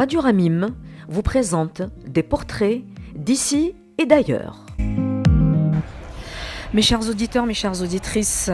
Radio Ramim vous présente des portraits d'ici et d'ailleurs. Mes chers auditeurs, mes chères auditrices,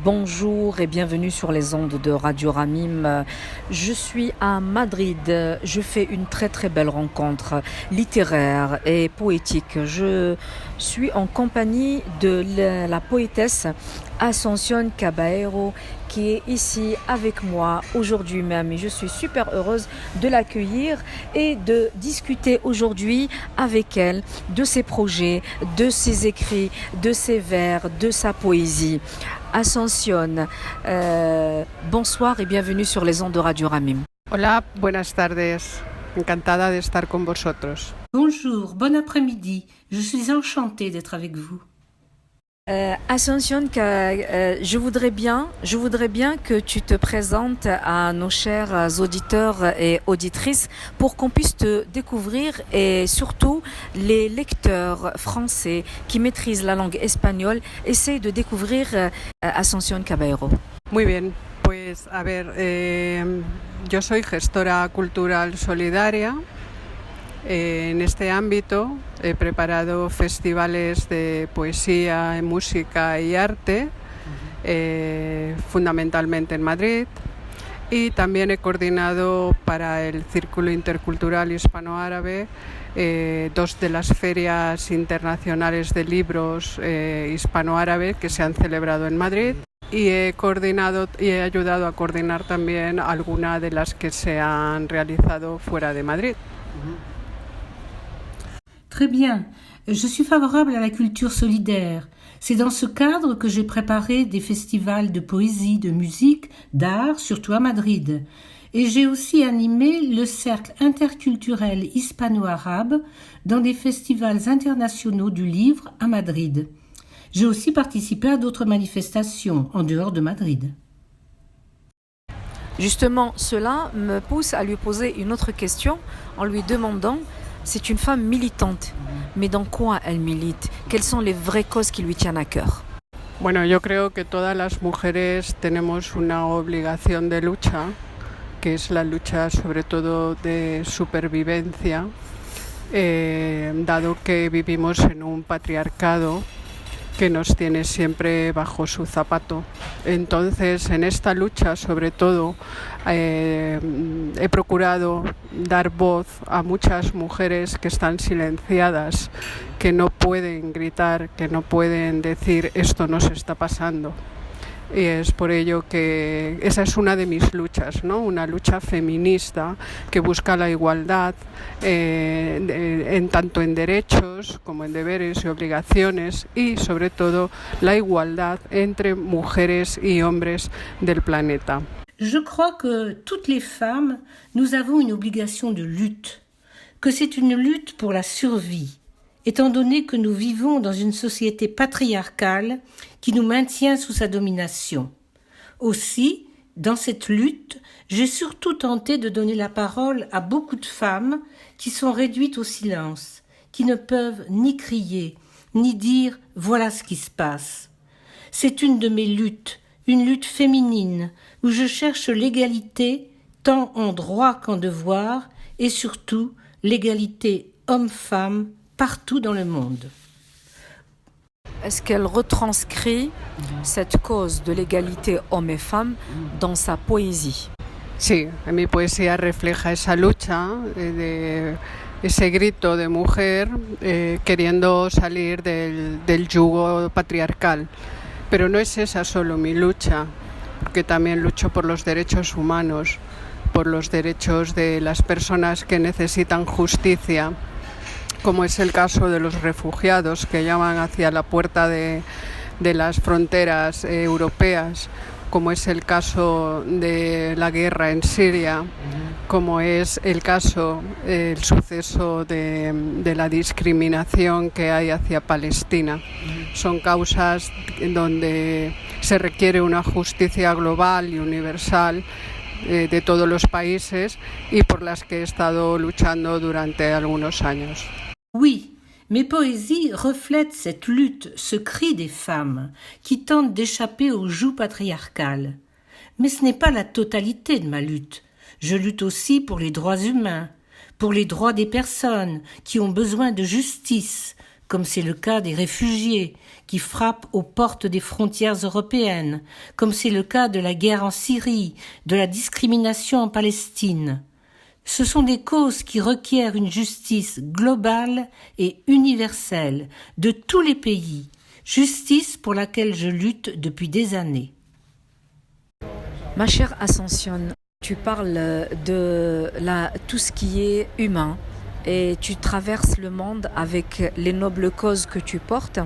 bonjour et bienvenue sur les ondes de Radio Ramim. Je suis à Madrid, je fais une très très belle rencontre littéraire et poétique. Je suis en compagnie de la poétesse Asunción Caballero qui est ici avec moi aujourd'hui même et je suis super heureuse de l'accueillir et de discuter aujourd'hui avec elle de ses projets, de ses écrits, de ses vers, de sa poésie. Asunción, bonsoir et bienvenue sur les ondes de Radio Ramim. Hola, buenas tardes. Encantada de estar con vosotros. Bonjour, bon après-midi. Je suis enchantée d'être avec vous. Asunción, je voudrais bien que tu te présentes à nos chers auditeurs et auditrices pour qu'on puisse te découvrir et surtout les lecteurs français qui maîtrisent la langue espagnole essayent de découvrir Asunción Caballero. Muy bien, pues a ver, yo soy gestora cultural solidaria. En este ámbito he preparado festivales de poesía, música y arte, fundamentalmente en Madrid, y también he coordinado para el Círculo Intercultural Hispano-Árabe dos de las ferias internacionales de libros hispano-árabe que se han celebrado en Madrid. Y he coordinado y he ayudado a coordinar también alguna de las que se han realizado fuera de Madrid. Très bien. Je suis favorable à la culture solidaire. C'est dans ce cadre que j'ai préparé des festivals de poésie, de musique, d'art, surtout à Madrid. Et j'ai aussi animé le cercle interculturel hispano-arabe dans des festivals internationaux du livre à Madrid. J'ai aussi participé à d'autres manifestations en dehors de Madrid. Justement, cela me pousse à lui poser une autre question en lui demandant, c'est une femme militante, mais dans quoi elle milite? Quelles sont les vraies causes qui lui tiennent à cœur? Bueno, yo creo que todas las mujeres tenemos una obligación de lucha, que es la lucha sobre todo de supervivencia, dado que vivimos en un patriarcado que nos tiene siempre bajo su zapato. Entonces, en esta lucha, sobre todo, he procurado dar voz a muchas mujeres que están silenciadas, que no pueden gritar, que no pueden decir esto nos está pasando. Y es por ello que esa es una de mis luchas, ¿no? Una lucha feminista que busca la igualdad tanto en derechos como en deberes y obligaciones y sobre todo la igualdad entre mujeres y hombres del planeta. Je crois que toutes les femmes, nous avons une obligation de lutte, que c'est une lutte pour la survie, étant donné que nous vivons dans une société patriarcale qui nous maintient sous sa domination. Aussi, dans cette lutte, j'ai surtout tenté de donner la parole à beaucoup de femmes qui sont réduites au silence, qui ne peuvent ni crier, ni dire « voilà ce qui se passe ». C'est une de mes luttes, une lutte féminine, où je cherche l'égalité tant en droit qu'en devoir, et surtout l'égalité homme-femme partout dans le monde. Est-ce qu'elle retranscrit cette cause de l'égalité hommes et femmes dans sa poésie? Sí, mi poesía refleja esa lucha, ese grito de mujer queriendo salir del yugo patriarcal. Pero no es esa solo mi lucha, porque también lucho por los derechos humanos, por los derechos de las personas que necesitan justicia, como es el caso de los refugiados que llaman hacia la puerta de las fronteras europeas, como es el caso de la guerra en Siria, como es el caso, el suceso de la discriminación que hay hacia Palestina. Son causas donde se requiere una justicia global y universal de todos los países y por las que he estado luchando durante algunos años. Oui, mes poésies reflètent cette lutte, ce cri des femmes qui tentent d'échapper au joug patriarcal. Mais ce n'est pas la totalité de ma lutte. Je lutte aussi pour les droits humains. pour les droits des personnes qui ont besoin de justice, comme c'est le cas des réfugiés qui frappent aux portes des frontières européennes, comme c'est le cas de la guerre en Syrie, de la discrimination en Palestine. Ce sont des causes qui requièrent une justice globale et universelle de tous les pays, justice pour laquelle je lutte depuis des années. Ma chère Ascension, tu parles de tout ce qui est humain et tu traverses le monde avec les nobles causes que tu portes.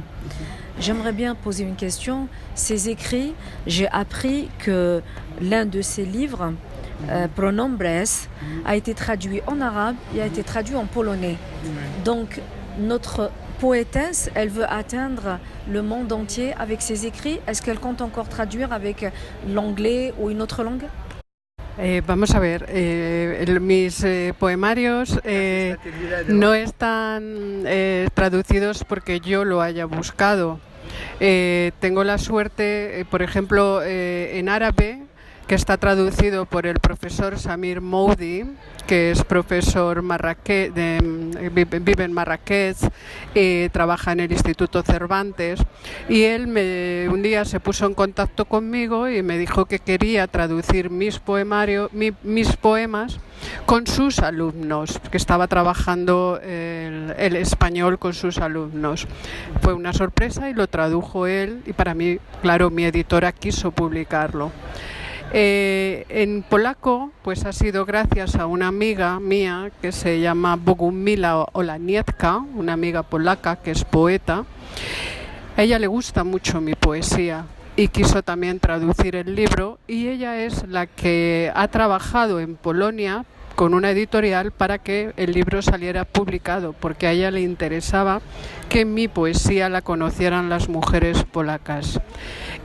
J'aimerais bien poser une question. Ces écrits, j'ai appris que l'un de ces livres, Pronombres, a été traduit en arabe et a été traduit en polonais. Donc, notre poétesse, elle veut atteindre le monde entier avec ses écrits. Est-ce qu'elle compte encore traduire avec l'anglais ou une autre langue? Vamos a ver, mis poemarios no están traducidos porque yo lo haya buscado. Tengo la suerte, por ejemplo, en árabe, que está traducido por el profesor Samir Moudi, que es profesor vive en Marrakech y trabaja en el Instituto Cervantes, y él un día se puso en contacto conmigo y me dijo que quería traducir mis poemas con sus alumnos, que estaba trabajando el español con sus alumnos. Fue una sorpresa y lo tradujo él, y para mí, claro, mi editora quiso publicarlo. En polaco, pues ha sido gracias a una amiga mía que se llama Bogumila Olanietka, una amiga polaca que es poeta. A ella le gusta mucho mi poesía y quiso también traducir el libro, y ella es la que ha trabajado en Polonia con una editorial para que el libro saliera publicado, porque a ella le interesaba que mi poesía la conocieran las mujeres polacas.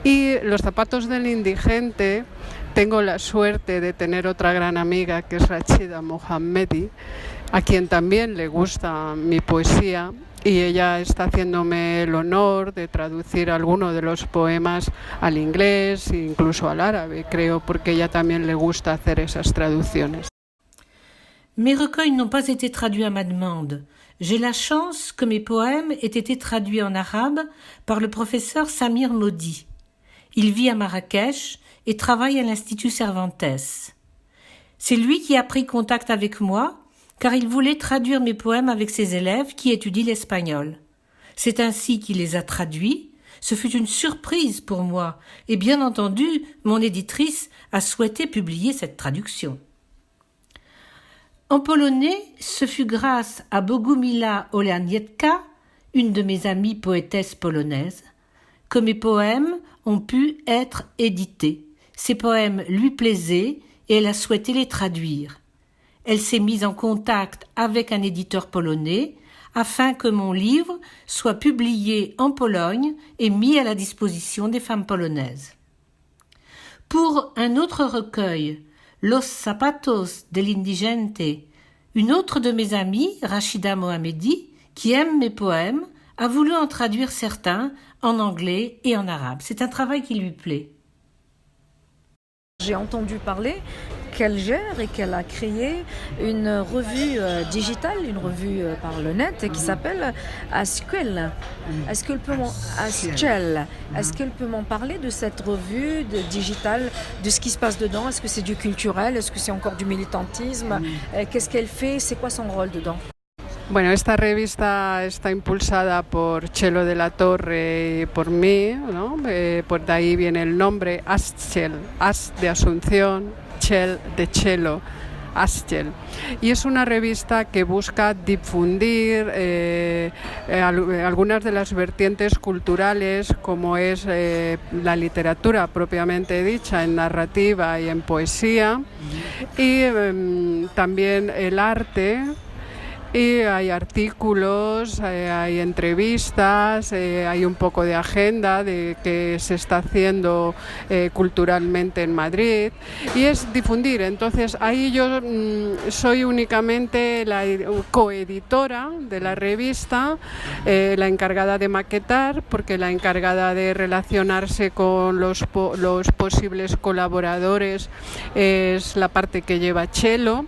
Y Los zapatos del indigente, tengo la suerte de tener otra gran amiga que es Rachida Mohammedi, a quien también le gusta mi poesía, y ella está haciéndome el honor de traducir algunos de los poemas al inglés e incluso al árabe, creo, porque ella también le gusta hacer esas traducciones. Mes recueils n'ont pas été traduits à ma demande. J'ai la chance que mes poèmes aient été traduits en arabe par le professeur Samir Moudi. Il vit à Marrakech et travaille à l'Institut Cervantes. C'est lui qui a pris contact avec moi, car il voulait traduire mes poèmes avec ses élèves qui étudient l'espagnol. C'est ainsi qu'il les a traduits. Ce fut une surprise pour moi, et bien entendu, mon éditrice a souhaité publier cette traduction. En polonais, ce fut grâce à Bogumila Olanietka, une de mes amies poétesses polonaises, que mes poèmes ont pu être édités. Ces poèmes lui plaisaient et elle a souhaité les traduire. Elle s'est mise en contact avec un éditeur polonais afin que mon livre soit publié en Pologne et mis à la disposition des femmes polonaises. Pour un autre recueil, Los zapatos del indigente, une autre de mes amies, Rachida Mohammedi, qui aime mes poèmes, a voulu en traduire certains en anglais et en arabe. C'est un travail qui lui plaît. J'ai entendu parler qu'elle gère et qu'elle a créé une revue digitale, une revue par le net qui s'appelle Asquel. Est-ce qu'elle peut m'en parler de cette revue digitale, de ce qui se passe dedans? Est-ce que c'est du culturel? Est-ce que c'est encore du militantisme? Qu'est-ce qu'elle fait? C'est quoi son rôle dedans? Bueno, esta revista está impulsada por Chelo de la Torre y por mí, ¿no? Por de ahí viene el nombre, Aschel, As de Asunción, Chel de Chelo, Aschel. Y es una revista que busca difundir algunas de las vertientes culturales, como es la literatura propiamente dicha, en narrativa y en poesía, y también el arte. Y hay artículos, hay entrevistas, hay un poco de agenda de qué se está haciendo culturalmente en Madrid, y es difundir. Entonces ahí yo soy únicamente la coeditora de la revista, la encargada de maquetar, porque la encargada de relacionarse con los posibles colaboradores es la parte que lleva Chelo.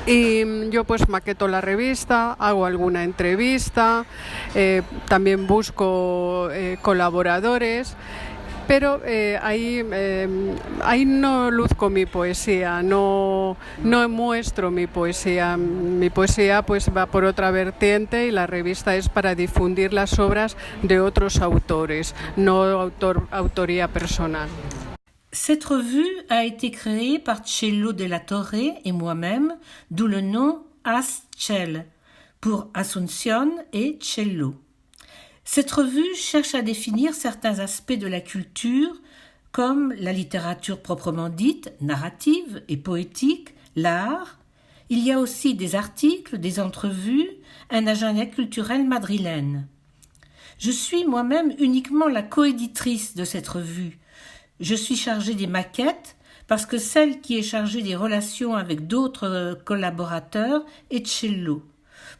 Y yo pues maqueto la revista, hago alguna entrevista, también busco colaboradores, pero ahí no luzco mi poesía, no muestro mi poesía. Mi poesía pues va por otra vertiente y la revista es para difundir las obras de otros autores, no autoría personal. Cette revue a été créée par Cello Della Torre et moi-même, d'où le nom ASCEL, pour Asunción et Cello. Cette revue cherche à définir certains aspects de la culture, comme la littérature proprement dite, narrative et poétique, l'art. Il y a aussi des articles, des entrevues, un agenda culturel madrilène. Je suis moi-même uniquement la coéditrice de cette revue. Je suis chargée des maquettes parce que celle qui est chargée des relations avec d'autres collaborateurs est Cello.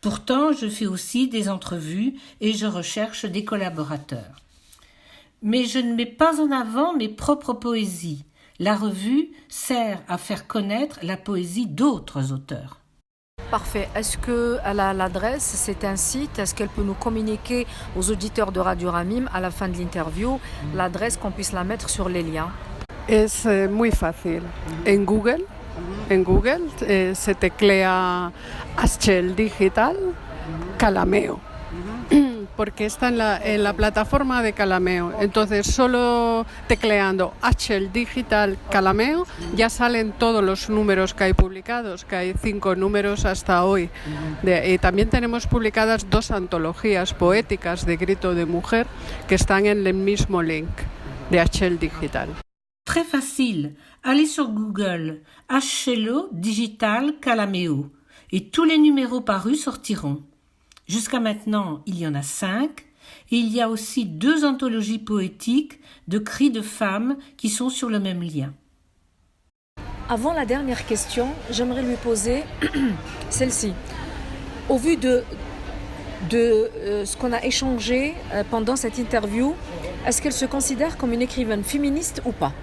Pourtant, je fais aussi des entrevues et je recherche des collaborateurs. Mais je ne mets pas en avant mes propres poésies. La revue sert à faire connaître la poésie d'autres auteurs. Parfait. Est-ce qu'elle a l'adresse, c'est un site, est-ce qu'elle peut nous communiquer aux auditeurs de Radio Ramim à la fin de l'interview l'adresse, qu'on puisse la mettre sur les liens? Es muy fácil. En Google se teclea Aschel Digital Calameo, porque está en la plataforma de Calameo. Entonces, solo tecleando Aschel Digital Calameo ya salen todos los números que hay publicados, que hay 5 números hasta hoy. Y también tenemos publicadas 2 antologías poéticas de Grito de Mujer que están en el mismo link de Aschel Digital. Très facile. Allez sur Google, Cello Digital Calameo, et tous les numéros parus sortiront. Jusqu'à maintenant, il y en a 5, et il y a aussi 2 anthologies poétiques de cris de femmes qui sont sur le même lien. Avant la dernière question, j'aimerais lui poser celle-ci. Au vu de ce qu'on a échangé pendant cette interview, est-ce qu'elle se considère comme une écrivaine féministe ou pas?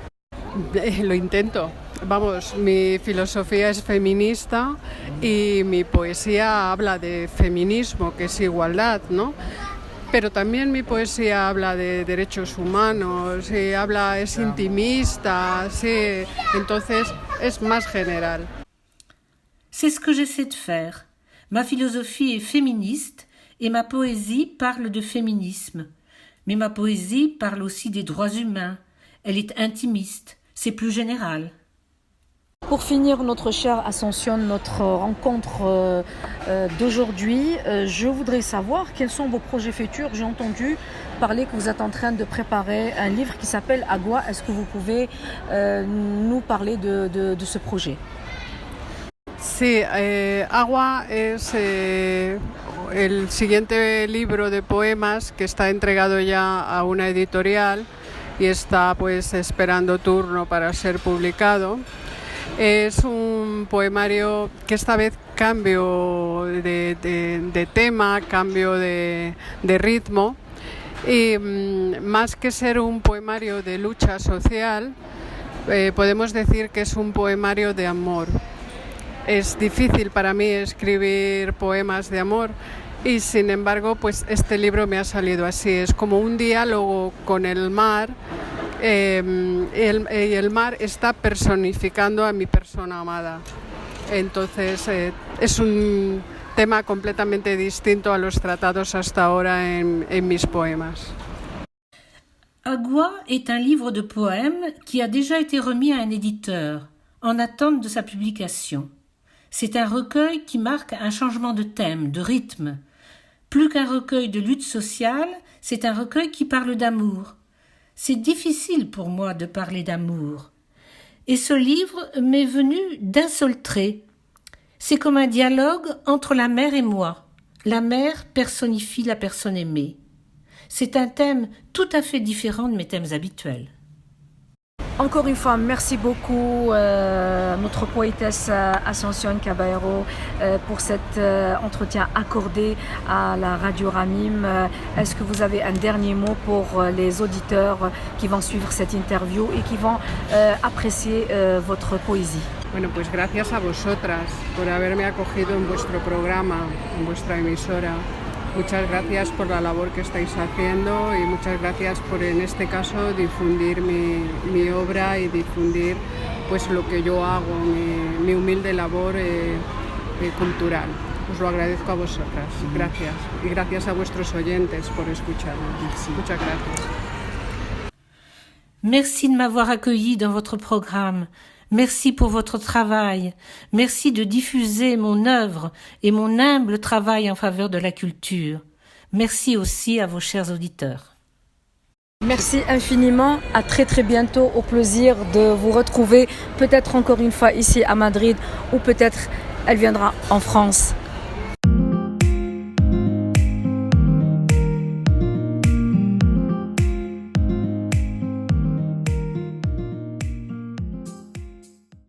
Lo intento. Vamos, mi filosofía es feminista y mi poesía habla de feminismo, que es igualdad, ¿no? Pero también mi poesía habla de derechos humanos, es intimista, sí, entonces es más general. C'est ce que j'essaie de faire. Ma philosophie est féministe et ma poésie parle de féminisme. Mais ma poésie parle aussi des droits humains. Elle est intimiste, c'est plus général. Pour finir notre chère Ascension, notre rencontre d'aujourd'hui, je voudrais savoir quels sont vos projets futurs. J'ai entendu parler que vous êtes en train de préparer un livre qui s'appelle Agua. Est-ce que vous pouvez nous parler de ce projet? Sí, Agua es el siguiente libro de poemas que está entregado ya a una editorial y está pues esperando turno para ser publicado. Es un poemario que esta vez cambio de tema, cambio de ritmo, y más que ser un poemario de lucha social, podemos decir que es un poemario de amor. Es difícil para mí escribir poemas de amor y sin embargo pues este libro me ha salido así. Es como un diálogo con el mar. El mar está personificando a mi persona amada. Entonces es un tema completamente distinto a los tratados hasta ahora en mis poemas. Agua est un livre de poèmes qui a déjà été remis à un éditeur en attente de sa publication. C'est un recueil qui marque un changement de thème, de rythme. Plus qu'un recueil de lutte sociale, c'est un recueil qui parle d'amour. C'est difficile pour moi de parler d'amour. Et ce livre m'est venu d'un seul trait. C'est comme un dialogue entre la mère et moi. La mère personnifie la personne aimée. C'est un thème tout à fait différent de mes thèmes habituels. Encore une fois, merci beaucoup notre poétesse Ascension Caballero pour cet entretien accordé à la Radio Ramim. Est-ce que vous avez un dernier mot pour les auditeurs qui vont suivre cette interview et qui vont apprécier votre poésie? Bueno, pues gracias a vosotras por haberme acogido en vuestro programa, en vuestra emisora. Muchas gracias por la labor que estáis haciendo y muchas gracias por, en este caso, difundir mi obra y difundir pues lo que yo hago, mi humilde labor cultural. Os lo agradezco a vosotras. Gracias. Y gracias a vuestros oyentes por escucharnos. Muchas gracias. Merci de m'avoir accueilli dans votre programme. Merci pour votre travail. Merci de diffuser mon œuvre et mon humble travail en faveur de la culture. Merci aussi à vos chers auditeurs. Merci infiniment, à très très bientôt, au plaisir de vous retrouver peut-être encore une fois ici à Madrid ou peut-être elle viendra en France.